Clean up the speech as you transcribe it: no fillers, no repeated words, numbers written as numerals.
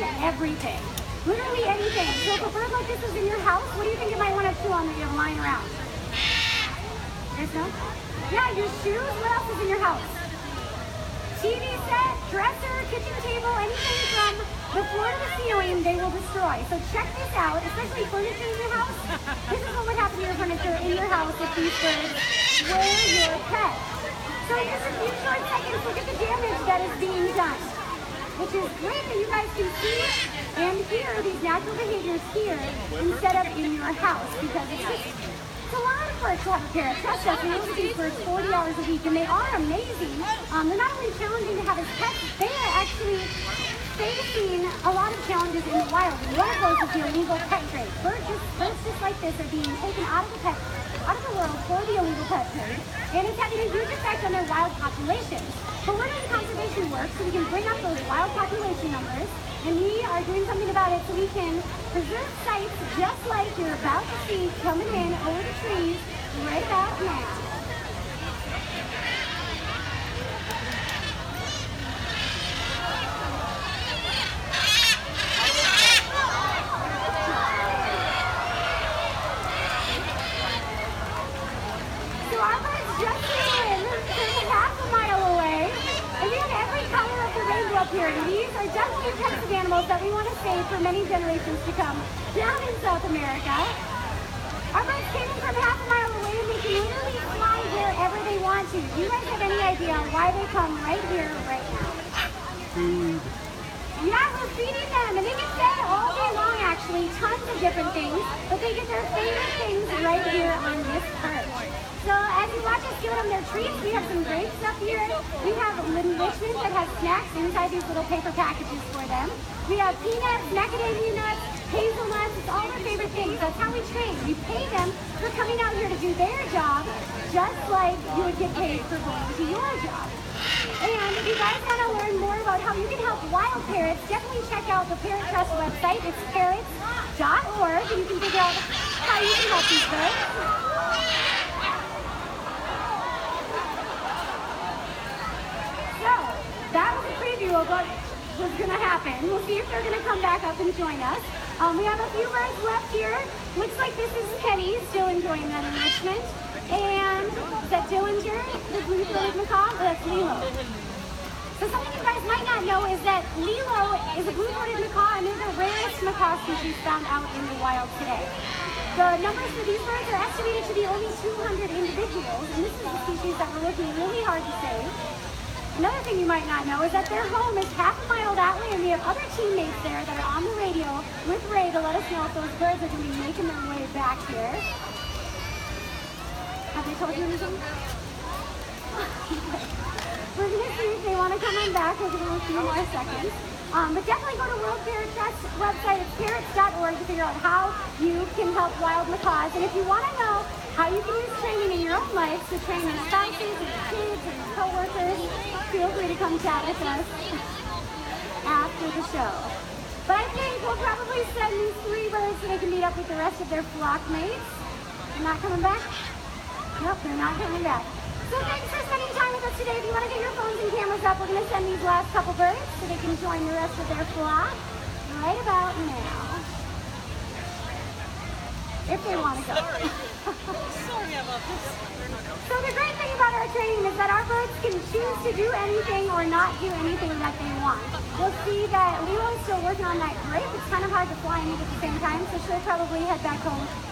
on everything. Literally anything. So if a bird like this is in your house, what do you think it might want to chew on that you have lying around? There's no? Yeah, your shoes. What else is in your house? TV set, dresser, kitchen table, anything from the floor to the ceiling, they will destroy. So check this out, especially furniture in your house. This is what would happen to your furniture in your house if these birds were your pet. So in just a few short seconds, look at the damage that is being done, which is great that you guys can see and hear these natural behaviors here instead of in your house, because it's a lot of birds to have a parrot. Trust us, we look at these birds 40 hours a week, and they are amazing. They're not only challenging to have as pets, they are actually facing a lot of challenges in the wild. And one of those is the illegal pet trade. Birds just like this are being taken out of the world for the illegal pet trade, and it's having a huge effect on their wild populations. But we're doing conservation work so we can bring up those wild population numbers, and we are doing something about it so we can preserve sites just like you're about to see coming in over the trees right about now. So our birds just flew in. They're half a mile away, and we have every color of the rainbow up here. And these are definitely types of animals that we want to save for many generations to come down in South America. Our birds came in from half a mile away, and they can literally fly wherever they want to. Do you guys have any idea why they come right here, right now? Food. Yeah, we're feeding them, and they get fed all day long, actually, tons of different things, but they get their favorite things right here on this perch. So as you watch us give them their treats, we have some great stuff here. We have enrichment that has snacks inside these little paper packages for them. We have peanuts, macadamia nuts, hazelnuts. It's all their favorite things. That's how we train. We pay them for coming out here to do their job, just like you would get paid for going to your job. And if you guys want to learn more about how you can help wild parrots, definitely check out the Parrot Trust website. It's parrots.org, and you can figure out how you can help these birds. So, that was a preview of what was going to happen. We'll see if they're going to come back up and join us. We have a few birds left here. Looks like this is Penny, still enjoying that enrichment. And is that Dillinger, the blue-throated macaw? That's Lilo. So something you guys might not know is that Lilo is a blue-throated macaw, and they're the rarest macaw species found out in the wild today. The numbers for these birds are estimated to be only 200 individuals, and this is a species that we're working really hard to save. Another thing you might not know is that their home is half a mile that way, and we have other teammates there that are on the radio with Ray to let us know if those birds are going to be making their way back here. Have they told you anything? We're going to see if they want to come on back. We'll give them a few more seconds. But definitely go to World Parrot Trust website. It's parrots.org to figure out how you can help wild macaws. And if you want to know how you can use training in your own life to train your spouses and your kids and your co-workers, feel free to come chat with us after the show. But I think we'll probably send these 3 birds so they can meet up with the rest of their flock mates. They're not coming back? Nope, they're not coming back. So thanks for spending time with us today. If you want to get your phones and cameras up, we're going to send these last couple birds so they can join the rest of their flock right about now. If they want to go. Sorry about this. So the great thing about our training is that our birds can choose to do anything or not do anything that they want. You'll see that Lilo's still working on that grape. It's kind of hard to fly and eat at the same time, so she'll probably head back home